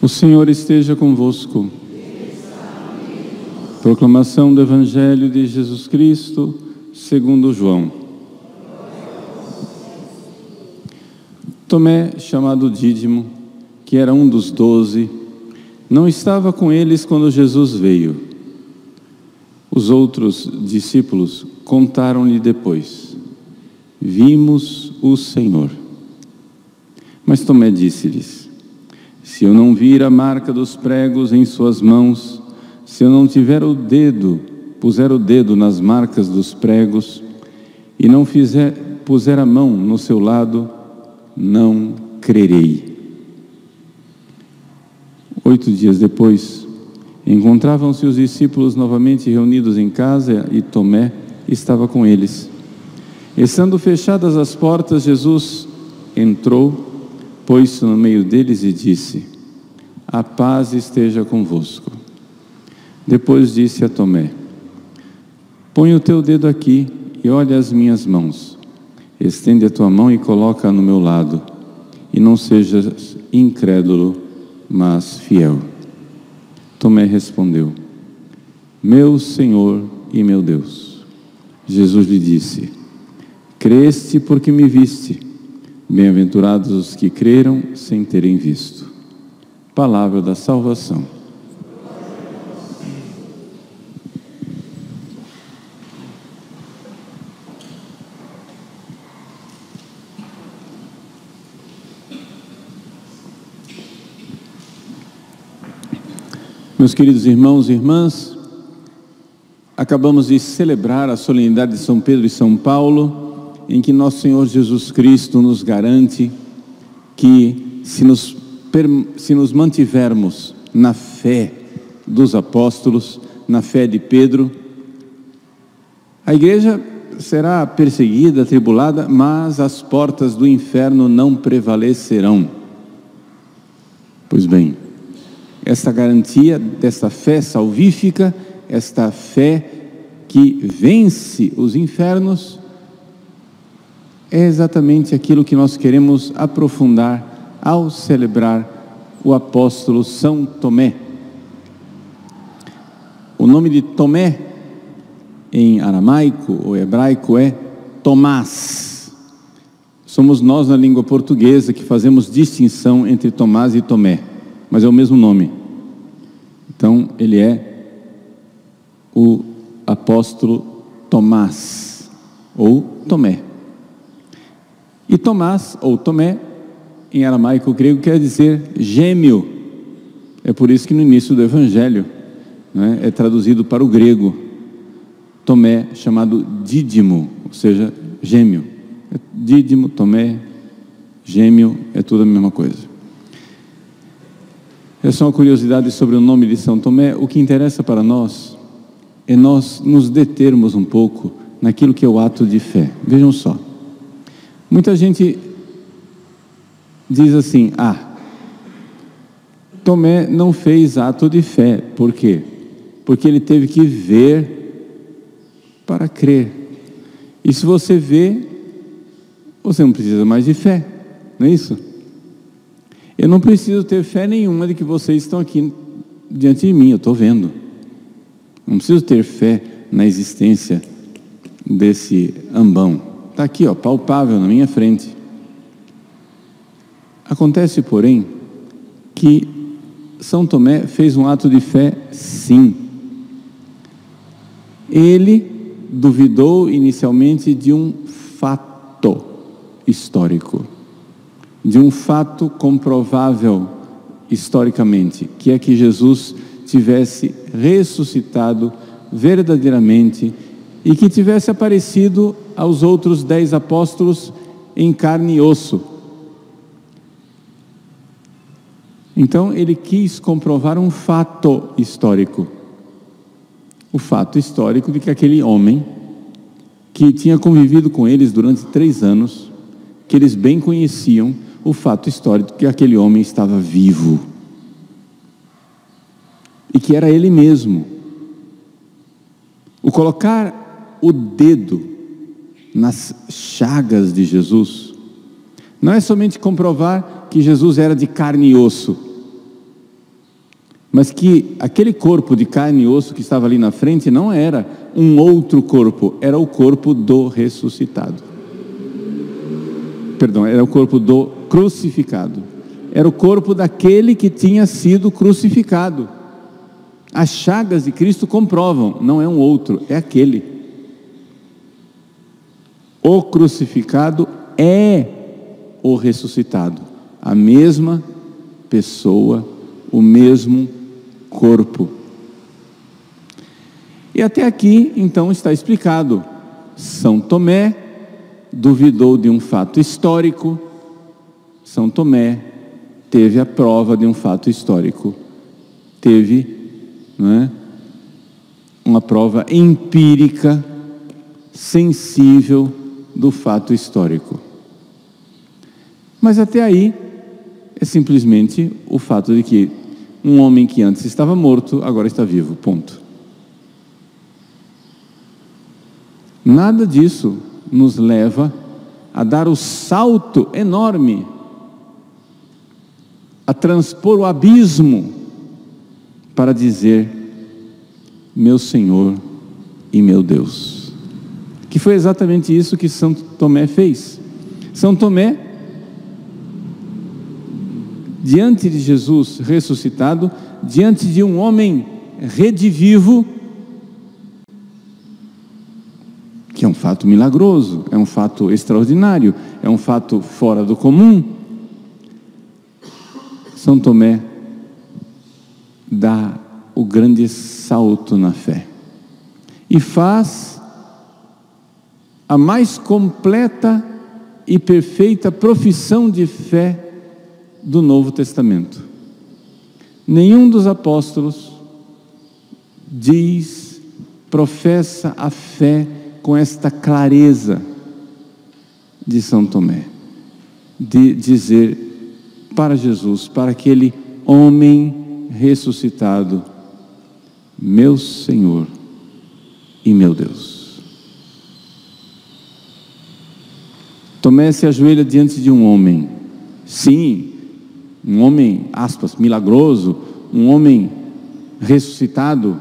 O Senhor esteja convosco. Proclamação do Evangelho de Jesus Cristo, segundo João. Tomé, chamado Dídimo, que era um dos 12, não estava com eles quando Jesus veio. Os outros discípulos contaram-lhe depois: vimos o Senhor. Mas Tomé disse-lhes: se eu não vir a marca dos pregos em suas mãos, se eu não puser o dedo nas marcas dos pregos, e não puser a mão no seu lado, não crerei. 8 dias depois, encontravam-se os discípulos novamente reunidos em casa, e Tomé estava com eles. Estando fechadas as portas, Jesus entrou, pôs-se no meio deles e disse: a paz esteja convosco. Depois disse a Tomé: põe o teu dedo aqui e olha as minhas mãos. Estende a tua mão e coloca-a no meu lado. E não sejas incrédulo, mas fiel. Tomé respondeu: meu Senhor e meu Deus. Jesus lhe disse: creste porque me viste. Bem-aventurados os que creram sem terem visto. Palavra da salvação. Meus queridos irmãos e irmãs, acabamos de celebrar a solenidade de São Pedro e São Paulo, em que nosso Senhor Jesus Cristo nos garante que se nos mantivermos na fé dos apóstolos, na fé de Pedro, a igreja será perseguida, atribulada, mas as portas do inferno não prevalecerão. Pois bem, esta garantia desta fé salvífica, esta fé que vence os infernos, é exatamente aquilo que nós queremos aprofundar ao celebrar o apóstolo São Tomé. O nome de Tomé, em aramaico ou hebraico, é Tomás. Somos nós na língua portuguesa que fazemos distinção entre Tomás e Tomé, mas é o mesmo nome. Então, ele é o apóstolo Tomás, ou Tomé. E Tomás, ou Tomé, em aramaico grego, quer dizer gêmeo. É por isso que no início do Evangelho, né, é traduzido para o grego. Tomé, chamado Dídimo, ou seja, gêmeo. Dídimo, Tomé, gêmeo, é tudo a mesma coisa. É só uma curiosidade sobre o nome de São Tomé. O que interessa para nós é nós nos determos um pouco naquilo que é o ato de fé. Vejam só. Muita gente diz assim: Tomé não fez ato de fé. Por quê? Porque ele teve que ver para crer. E se você vê, você não precisa mais de fé, não é isso? Eu não preciso ter fé nenhuma de que vocês estão aqui diante de mim, eu estou vendo. Não preciso ter fé na existência desse ambão. Está aqui, palpável na minha frente. Acontece, porém, que São Tomé fez um ato de fé, sim. Ele duvidou inicialmente de um fato histórico, de um fato comprovável historicamente, que é que Jesus tivesse ressuscitado verdadeiramente e que tivesse aparecido aos outros 10 apóstolos em carne e osso. Então ele quis comprovar um fato histórico. O fato histórico de que aquele homem, que tinha convivido com eles durante 3 anos, que eles bem conheciam, o fato histórico de que aquele homem estava vivo. e que era Ele mesmo. O colocar o dedo nas chagas de Jesus não é somente comprovar que Jesus era de carne e osso, mas que aquele corpo de carne e osso que estava ali na frente não era um outro corpo, era o corpo do ressuscitado. Perdão, era o corpo do crucificado. Era o corpo daquele que tinha sido crucificado. As chagas de Cristo comprovam, não é um outro, é aquele. O crucificado é o ressuscitado, a mesma pessoa, o mesmo corpo. E até aqui, então, está explicado. São Tomé duvidou de um fato histórico. São Tomé teve a prova de um fato histórico. Teve, não é, uma prova empírica, sensível do fato histórico. Mas até aí é simplesmente o fato de que um homem que antes estava morto, agora está vivo, ponto. Nada disso nos leva a dar o salto enorme, a transpor o abismo para dizer: meu Senhor e meu Deus. Que foi exatamente isso que São Tomé fez. São Tomé, diante de Jesus ressuscitado, diante de um homem redivivo, que é um fato milagroso, é um fato extraordinário, é um fato fora do comum, São Tomé dá o grande salto na fé e faz a mais completa e perfeita profissão de fé do Novo Testamento. Nenhum dos apóstolos professa a fé com esta clareza de São Tomé, de dizer para Jesus, para aquele homem ressuscitado: meu Senhor e meu Deus. Tomé se ajoelha diante de um homem, sim, um homem, aspas, milagroso, um homem ressuscitado,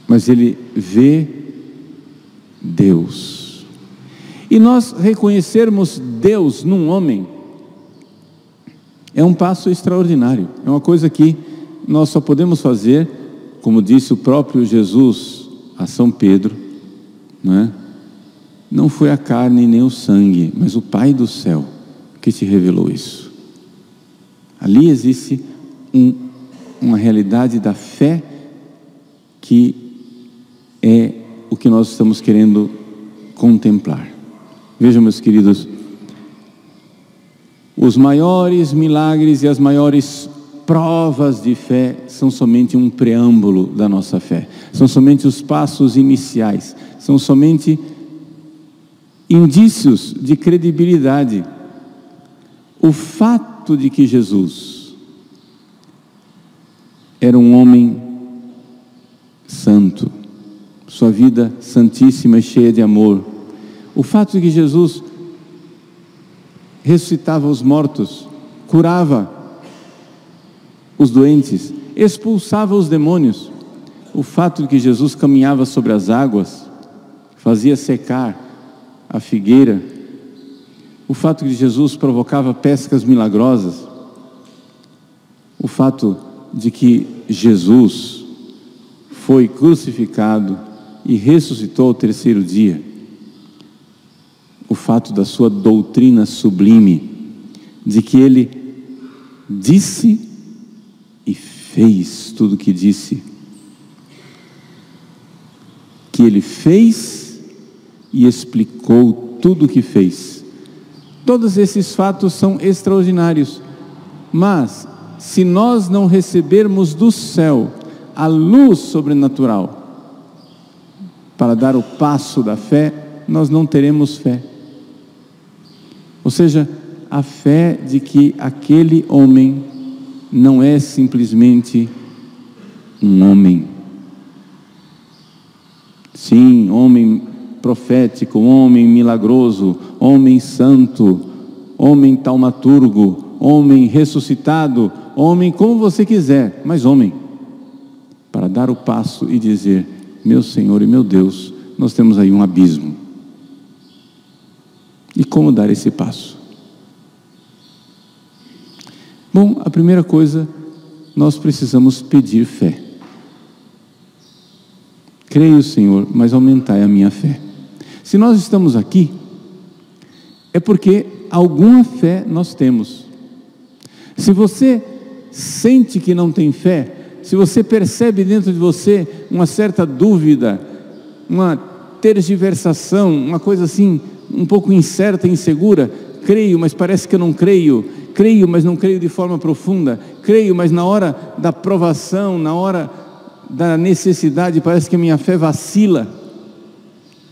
mas ele vê Deus. E nós reconhecermos Deus num homem é um passo extraordinário, é uma coisa que nós só podemos fazer, como disse o próprio Jesus a São Pedro, não é? Não foi a carne nem o sangue, mas o Pai do céu que te revelou isso. Ali existe uma realidade da fé que é o que nós estamos querendo contemplar. Vejam, meus queridos, os maiores milagres e as maiores provas de fé são somente um preâmbulo da nossa fé, são somente os passos iniciais, são somente indícios de credibilidade. O fato de que Jesus era um homem santo, sua vida santíssima e cheia de amor, o fato de que Jesus ressuscitava os mortos, curava os doentes, expulsava os demônios, o fato de que Jesus caminhava sobre as águas, fazia secar a figueira, o fato de que Jesus provocava pescas milagrosas, o fato de que Jesus foi crucificado e ressuscitou ao terceiro dia, o fato da sua doutrina sublime, de que ele disse e fez tudo o que disse, que ele fez e explicou tudo o que fez. Todos esses fatos são extraordinários, mas se nós não recebermos do céu a luz sobrenatural para dar o passo da fé, nós não teremos fé. Ou seja, a fé de que aquele homem não é simplesmente um homem. Sim, homem profético, homem milagroso, homem santo, homem taumaturgo, homem ressuscitado, homem como você quiser, mas homem, para dar o passo e dizer: meu Senhor e meu Deus, nós temos aí um abismo. E como dar esse passo? Bom, a primeira coisa, nós precisamos pedir fé. Creio, Senhor, mas aumentai a minha fé. Se nós estamos aqui, é porque alguma fé nós temos. Se você sente que não tem fé, se você percebe dentro de você uma certa dúvida, uma tergiversação, uma coisa assim, um pouco incerta, insegura, creio, mas parece que eu não creio, creio, mas não creio de forma profunda, creio, mas na hora da provação, na hora da necessidade, parece que a minha fé vacila.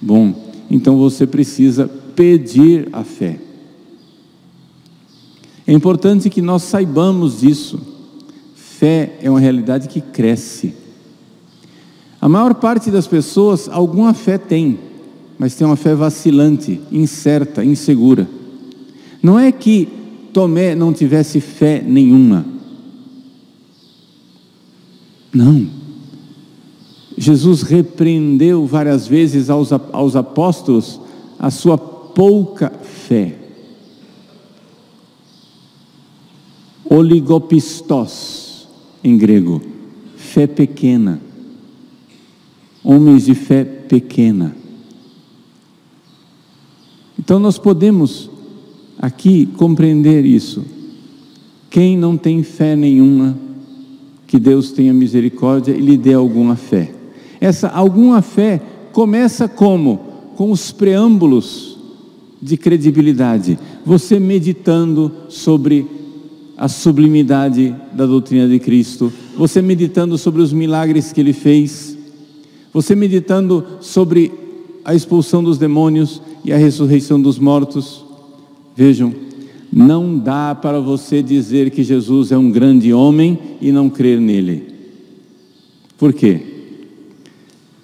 Bom, então você precisa pedir a fé. É importante que nós saibamos disso. Fé é uma realidade que cresce. A maior parte das pessoas, alguma fé tem, mas tem uma fé vacilante, incerta, insegura. Não é que Tomé não tivesse fé nenhuma. Não. Jesus repreendeu várias vezes aos apóstolos a sua pouca fé. Oligopistos, em grego, fé pequena. Homens de fé pequena. Então nós podemos aqui compreender isso. Quem não tem fé nenhuma, que Deus tenha misericórdia e lhe dê alguma fé. Essa alguma fé começa como? Com os preâmbulos de credibilidade. Você meditando sobre a sublimidade da doutrina de Cristo, você meditando sobre os milagres que Ele fez, você meditando sobre a expulsão dos demônios e a ressurreição dos mortos. Vejam, não dá para você dizer que Jesus é um grande homem e não crer nele. Por quê?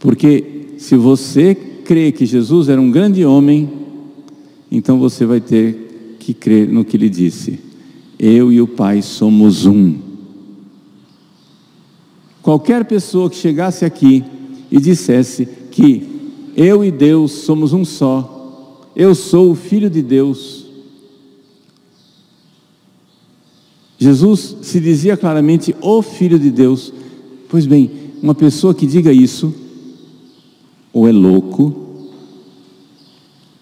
Porque se você crê que Jesus era um grande homem, então você vai ter que crer no que Ele disse: eu e o Pai somos um. Qualquer pessoa que chegasse aqui e dissesse que eu e Deus somos um só, eu sou o Filho de Deus. Jesus se dizia claramente o Filho de Deus. Pois bem, uma pessoa que diga isso, ou é louco,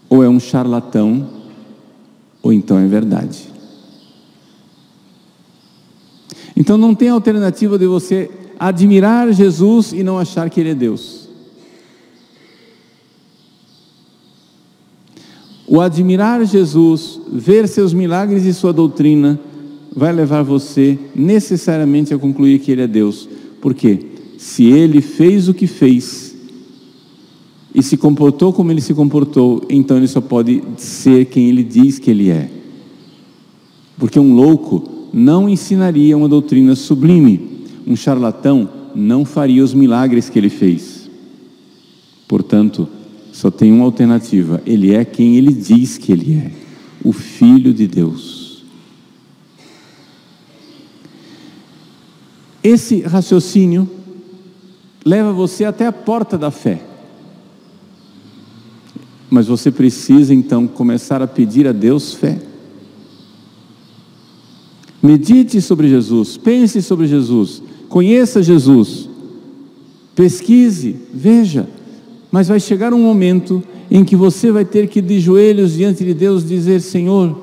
ou é um charlatão, ou então é verdade. Então não tem alternativa de você admirar Jesus e não achar que Ele é Deus. O admirar Jesus, ver seus milagres e sua doutrina, vai levar você necessariamente a concluir que Ele é Deus. Por quê? Se Ele fez o que fez e se comportou como Ele se comportou, então Ele só pode ser quem Ele diz que Ele é. Porque um louco não ensinaria uma doutrina sublime, um charlatão não faria os milagres que Ele fez. Portanto, só tem uma alternativa: Ele é quem Ele diz que Ele é, o Filho de Deus. Esse raciocínio leva você até a porta da fé. Mas você precisa então começar a pedir a Deus fé. Medite sobre Jesus, pense sobre Jesus, conheça Jesus, pesquise, veja, mas vai chegar um momento em que você vai ter que de joelhos diante de Deus dizer: Senhor,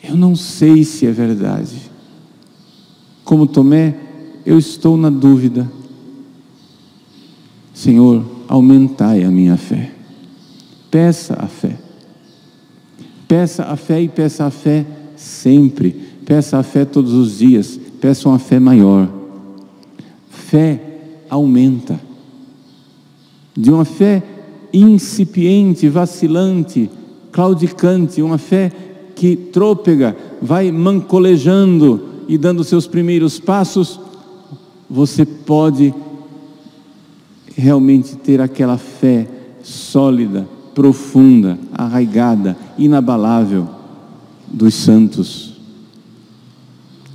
eu não sei se é verdade. Como Tomé, eu estou na dúvida. Senhor, aumentai a minha fé. Peça a fé. Peça a fé e peça a fé sempre. Peça a fé todos os dias. Peça uma fé maior. Fé aumenta. De uma fé incipiente, vacilante, claudicante, uma fé que trôpega, vai mancolejando, e dando seus primeiros passos, você pode realmente ter aquela fé sólida, profunda, arraigada, inabalável dos santos.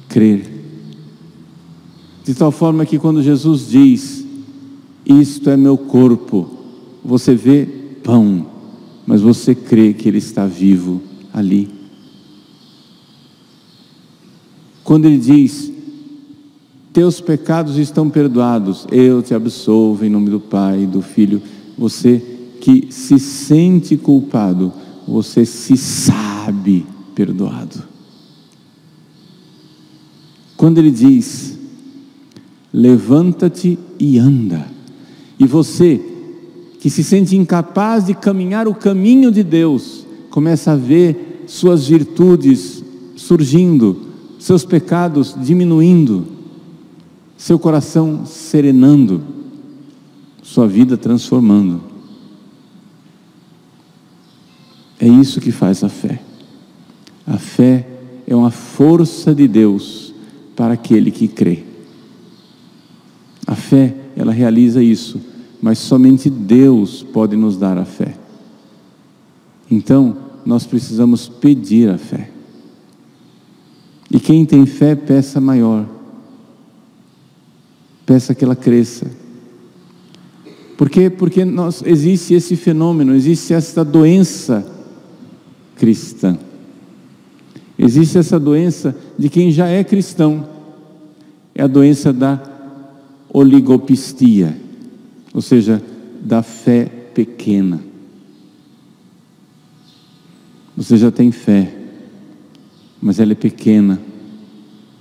Crer. De tal forma que quando Jesus diz: isto é meu corpo, você vê pão, mas você crê que Ele está vivo ali. Quando Ele diz: teus pecados estão perdoados, eu te absolvo em nome do Pai e do Filho, você que se sente culpado, você se sabe perdoado. Quando Ele diz: levanta-te e anda, e você que se sente incapaz de caminhar o caminho de Deus, começa a ver suas virtudes surgindo, seus pecados diminuindo, seu coração serenando, sua vida transformando. É isso que faz a fé. A fé é uma força de Deus para aquele que crê. A fé, ela realiza isso, mas somente Deus pode nos dar a fé. Então, nós precisamos pedir a fé. E quem tem fé, peça maior. Peça que ela cresça. Por quê? Porque existe esse fenômeno, existe essa doença cristã. Existe essa doença de quem já é cristão. É a doença da oligopistia, ou seja, da fé pequena. Você já tem fé, mas ela é pequena,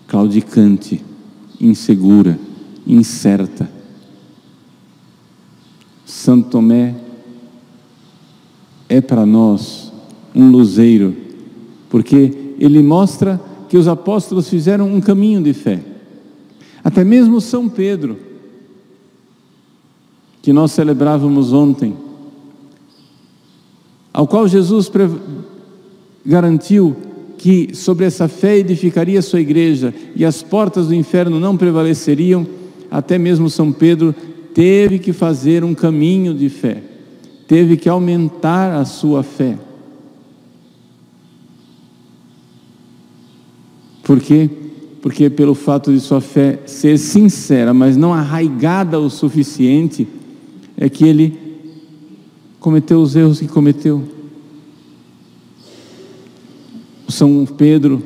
claudicante, insegura, incerta. Santo Tomé é para nós um luzeiro, porque ele mostra que os apóstolos fizeram um caminho de fé. Até mesmo São Pedro, que nós celebrávamos ontem, ao qual Jesus garantiu que sobre essa fé edificaria a sua igreja e as portas do inferno não prevaleceriam. Até mesmo São Pedro teve que fazer um caminho de fé, teve que aumentar a sua fé. Por quê? Porque pelo fato de sua fé ser sincera, mas não arraigada o suficiente, é que ele cometeu os erros que cometeu. São Pedro,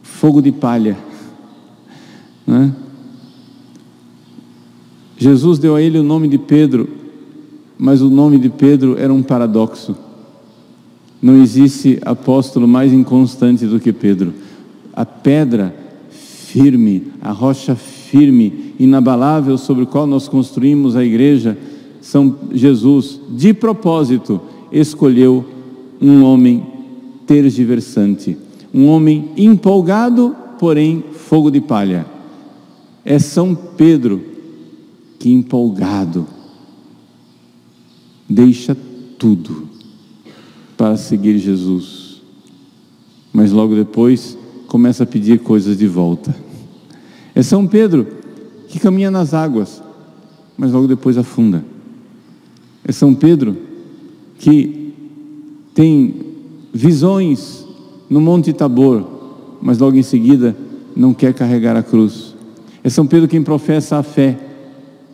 fogo de palha, né? Jesus deu a ele o nome de Pedro, mas o nome de Pedro era um paradoxo. Não existe apóstolo mais inconstante do que Pedro. A pedra firme, a rocha firme, inabalável sobre o qual nós construímos a igreja, Jesus, de propósito, escolheu um homem tergiversante, um homem empolgado, porém fogo de palha. É São Pedro que, empolgado, deixa tudo para seguir Jesus, mas logo depois começa a pedir coisas de volta. É São Pedro que caminha nas águas, mas logo depois afunda. É São Pedro que tem visões no Monte Tabor, mas logo em seguida não quer carregar a cruz. É São Pedro quem professa a fé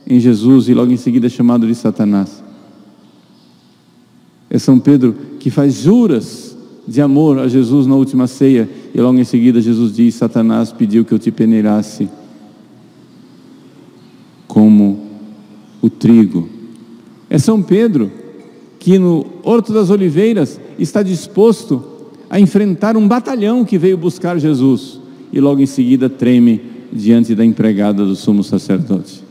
em Jesus e logo em seguida é chamado de Satanás. É São Pedro que faz juras de amor a Jesus na última ceia e logo em seguida Jesus diz: Satanás pediu que eu te peneirasse como o trigo. É São Pedro que no Horto das Oliveiras está disposto a enfrentar um batalhão que veio buscar Jesus e logo em seguida treme diante da empregada do sumo sacerdote.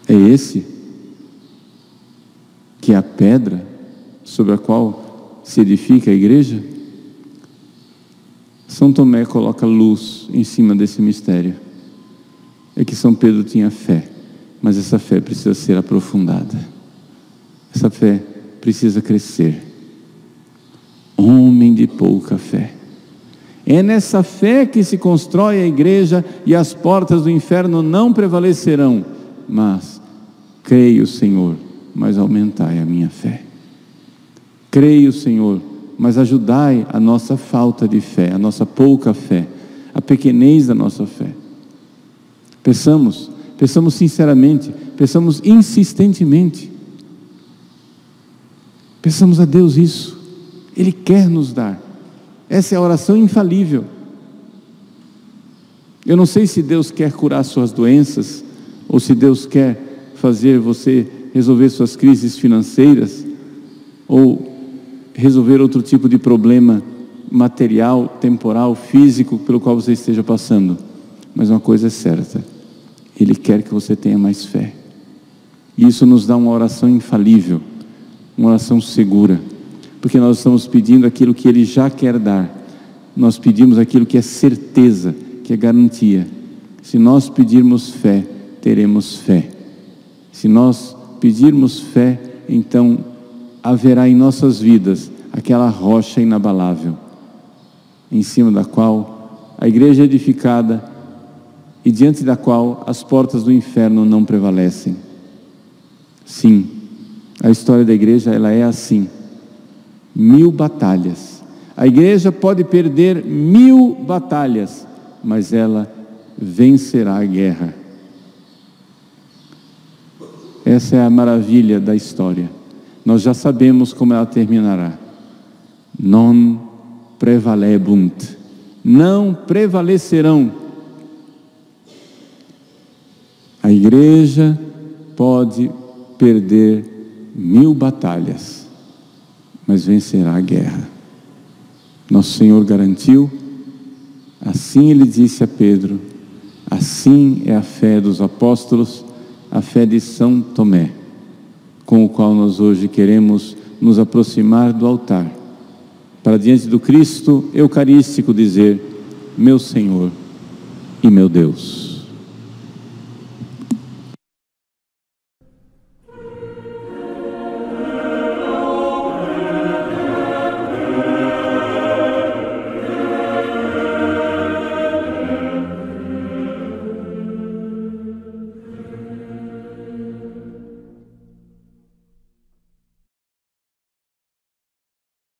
É esse que é a pedra sobre a qual se edifica a igreja? São Tomé coloca luz em cima desse mistério. É que São Pedro tinha fé, mas essa fé precisa ser aprofundada. Essa fé precisa crescer. Homem de pouca fé. É nessa fé que se constrói a igreja e as portas do inferno não prevalecerão. Mas creio, Senhor, mas aumentai a minha fé. Creio, Senhor, mas ajudai a nossa falta de fé, a nossa pouca fé, a pequenez da nossa fé. Peçamos sinceramente, peçamos insistentemente. Peçamos a Deus isso. Ele quer nos dar. Essa é a oração infalível. Eu não sei se Deus quer curar suas doenças, ou se Deus quer fazer você resolver suas crises financeiras, ou resolver outro tipo de problema material, temporal, físico, pelo qual você esteja passando. Mas uma coisa é certa: Ele quer que você tenha mais fé. E isso nos dá uma oração infalível, uma oração segura, porque nós estamos pedindo aquilo que Ele já quer dar. Nós pedimos aquilo que é certeza, que é garantia. Se nós pedirmos fé, teremos fé. Se nós pedirmos fé, então haverá em nossas vidas aquela rocha inabalável, em cima da qual a igreja é edificada e diante da qual as portas do inferno não prevalecem. Sim, a história da igreja, ela é assim: 1000 batalhas. A igreja pode perder 1000 batalhas, mas ela vencerá a guerra. Essa é a maravilha da história. Nós já sabemos como ela terminará. Non prevalebunt. Não prevalecerão. A igreja pode perder 1000 batalhas, mas vencerá a guerra. Nosso Senhor garantiu. Assim Ele disse a Pedro. Assim é a fé dos apóstolos, a fé de São Tomé, com o qual nós hoje queremos nos aproximar do altar, para diante do Cristo Eucarístico dizer: meu Senhor e meu Deus.